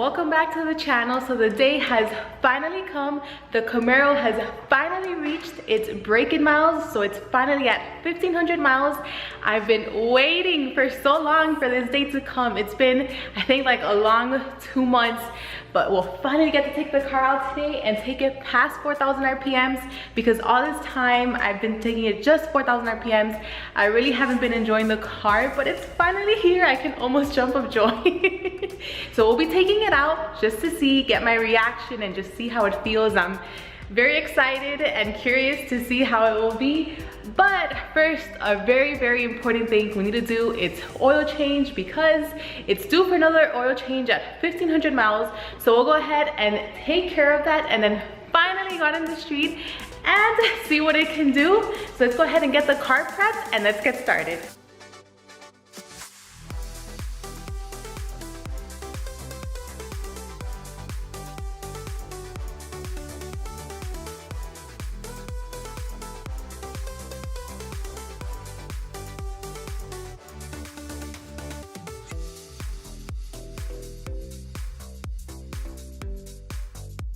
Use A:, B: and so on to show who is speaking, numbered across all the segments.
A: welcome back to the channel. So the day has finally come. The Camaro has finally reached its break-in miles, so it's finally at 1,500 miles. I've been waiting for so long for this day to come. It's been, I think, like a long 2 months, but we'll finally get to take the car out today and take it past 4,000 RPMs, because all this time I've been taking it just 4,000 RPMs. I really haven't been enjoying the car, but it's finally here. I can almost jump of joy. So we'll be taking it out just to see, get my reaction and just see how it feels. I'm very excited and curious to see how it will be. But first, a very important thing we need to do, it's oil change, because it's due for another oil change at 1,500 miles. So we'll go ahead and take care of that, and then finally got in the street and see what it can do. So let's go ahead and get the car prepped and let's get started.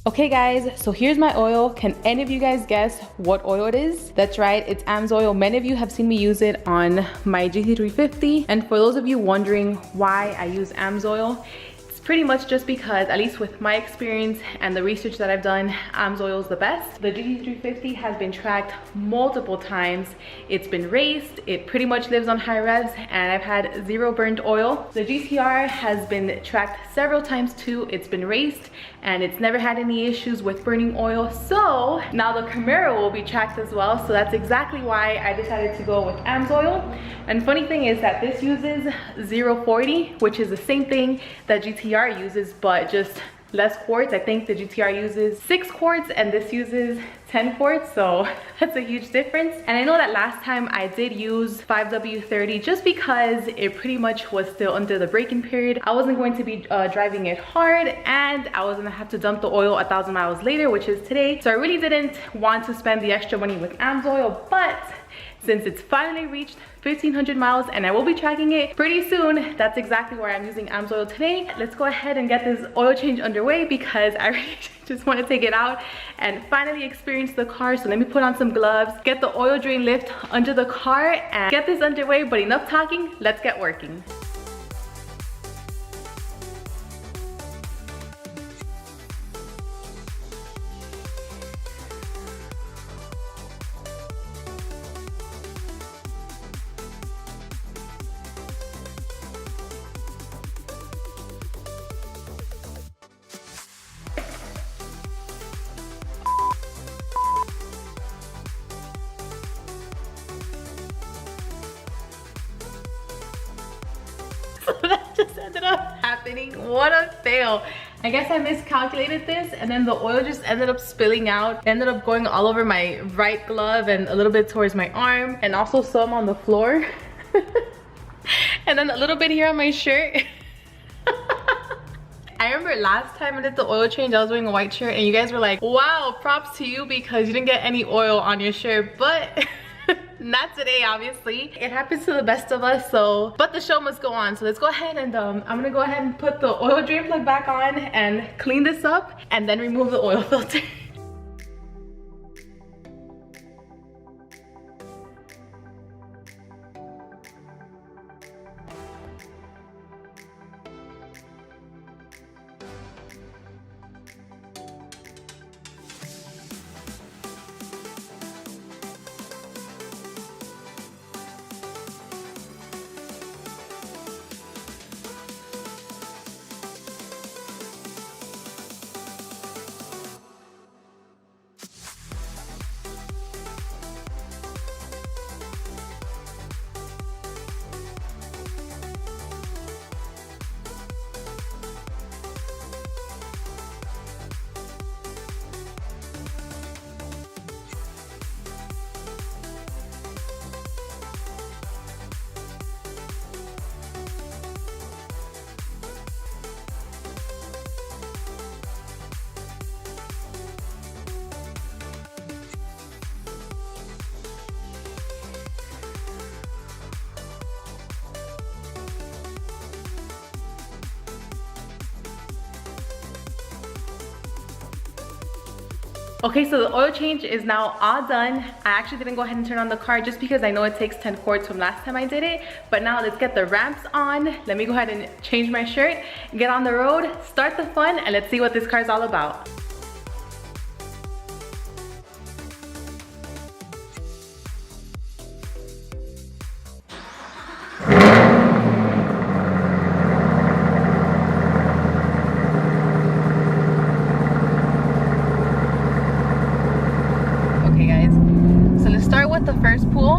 A: Okay guys, so here's my oil. Can any of you guys guess what oil it is? That's right, it's AMSOIL. Many of you have seen me use it on my GT350. And for those of you wondering why I use AMSOIL, it's pretty much just because, at least with my experience and the research that I've done, AMSOIL is the best. The GT350 has been tracked multiple times. It's been raced, it pretty much lives on high revs, and I've had zero burnt oil. The GTR has been tracked several times too. It's been raced and it's never had any issues with burning oil. So now the Camaro will be tracked as well. So that's exactly why I decided to go with AMSOIL. And funny thing is that this uses 040, which is the same thing that GTR uses, but just less quarts. I think the GTR uses 6 quarts and this uses 10 quarts, so that's a huge difference. And I know that last time I did use 5W30 just because it pretty much was still under the break-in period. I wasn't going to be driving it hard, and I was gonna have to dump the oil 1,000 miles later, which is today. So I really didn't want to spend the extra money with AMSOIL, but since it's finally reached 1,500 miles and I will be tracking it pretty soon, that's exactly why I'm using AMSOIL today. Let's go ahead and get this oil change underway, because I really just want to take it out and finally experience the car. So let me put on some gloves, get the oil drain lift under the car and get this underway. But enough talking, let's get working. That just ended up happening. What a fail. I guess I miscalculated this, and then the oil just ended up spilling out. It ended up going all over my right glove and a little bit towards my arm, and also some on the floor. And then a little bit here on my shirt. I remember last time I did the oil change, I was wearing a white shirt and you guys were like, wow, props to you because you didn't get any oil on your shirt. But not today, obviously. It happens to the best of us, so, but the show must go on. So let's go ahead and I'm gonna go ahead and put the oil drain plug back on and clean this up and then remove the oil filter. Okay, so the oil change is now all done. I actually didn't go ahead and turn on the car just because I know it takes 10 quarts from last time I did it. But now let's get the ramps on. Let me go ahead and change my shirt, get on the road, start the fun, and let's see what this car is all about. The first pull,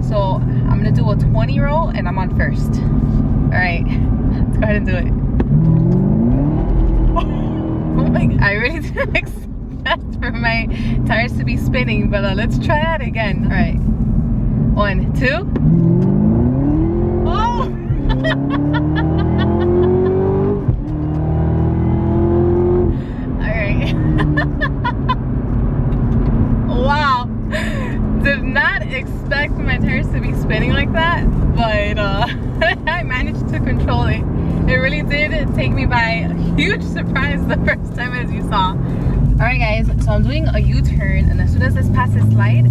A: so I'm gonna do a 20 roll and I'm on first. All right, let's go ahead and do it. Oh my God, I really didn't expect for my tires to be spinning, but let's try that again. All right, 1, 2. Oh! All right. Wow. Did not expect my tires to be spinning like that, but I managed to control it. It really did take me by a huge surprise the first time, as you saw. Alright guys, so I'm doing a U-turn, and as soon as this passes light,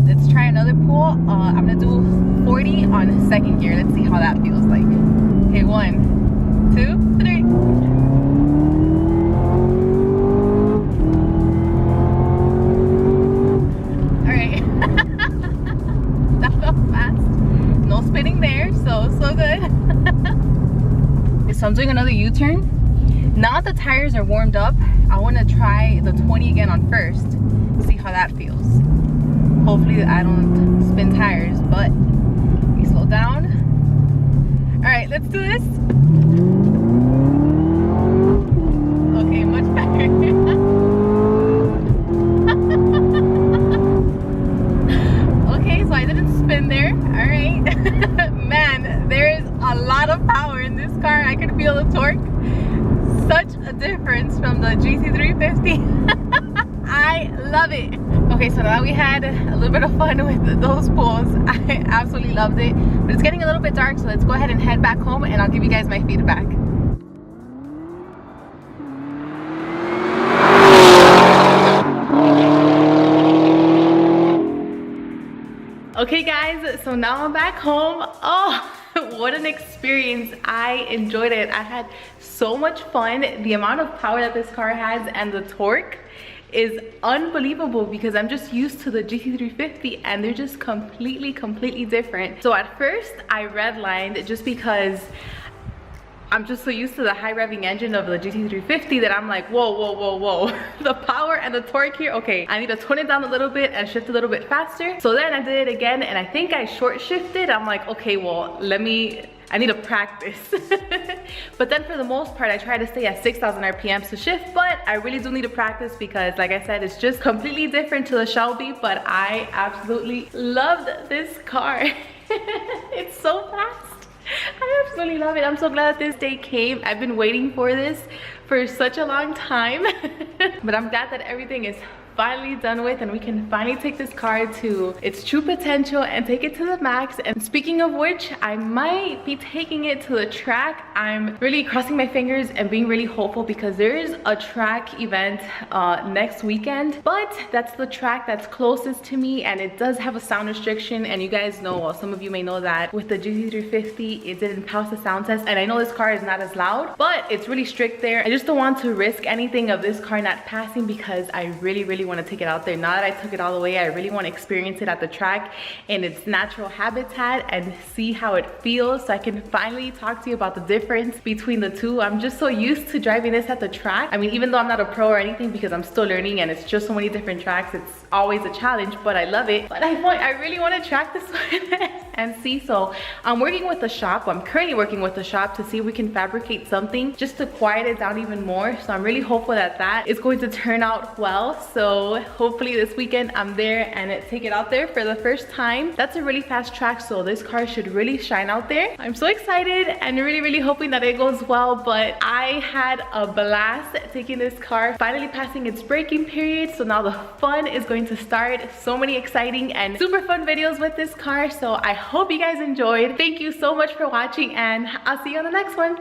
A: let's try another pull. I'm gonna do 40 on second gear. Let's see how that feels like. Okay, 1, 2, 3. So good. So I'm doing another U-turn. Now that the tires are warmed up, I want to try the 20 again on first. See how that feels. Hopefully I don't spin tires, but we slow down. All right, let's do this. Okay, much better. Okay, so I didn't spin there. All right. Man, there is a lot of power in this car. I can feel the torque. Such a difference from the GT350. I love it. Okay, so now we had a little bit of fun with those pulls. I absolutely loved it. But it's getting a little bit dark, so let's go ahead and head back home and I'll give you guys my feedback. Okay guys, so now I'm back home. Oh, what an experience. I enjoyed it. I had so much fun. The amount of power that this car has and the torque is unbelievable because I'm just used to the GT350 and they're just completely different. So at first I redlined just because I'm just so used to the high revving engine of the GT350 that I'm like, whoa. The power and the torque here, okay, I need to tone it down a little bit and shift a little bit faster. So then I did it again and I think I short shifted. I'm like, okay, well, I need to practice. But then for the most part, I try to stay at 6,000 RPMs to shift, but I really do need to practice because like I said, it's just completely different to the Shelby, but I absolutely loved this car. It's so fast. I absolutely love it. I'm so glad that this day came. I've been waiting for this for such a long time. But I'm glad that everything is finally done with and we can finally take this car to its true potential and take it to the max. And speaking of which, I might be taking it to the track. I'm really crossing my fingers and being really hopeful because there is a track event next weekend, but that's the track that's closest to me and it does have a sound restriction. And you guys know, well, some of you may know that with the GT350 it didn't pass the sound test, and I know this car is not as loud, but it's really strict there. I just don't want to risk anything of this car not passing because I really want to take it out there. Now that I took it all the way, I really want to experience it at the track in its natural habitat and see how it feels, so I can finally talk to you about the difference between the two. I'm just so used to driving this at the track. I mean, even though I'm not a pro or anything because I'm still learning and it's just so many different tracks, it's always a challenge, but I love it. But I really want to track this one and see. So I'm working with the shop. I'm currently working with the shop to see if we can fabricate something just to quiet it down even more. So I'm really hopeful that that is going to turn out well. So hopefully this weekend I'm there and take it out there for the first time. That's a really fast track, so this car should really shine out there. I'm so excited and really hoping that it goes well, but I had a blast taking this car, finally passing its braking period. So now the fun is going to start. So many exciting and super fun videos with this car. So I hope you guys enjoyed. Thank you so much for watching and I'll see you on the next one.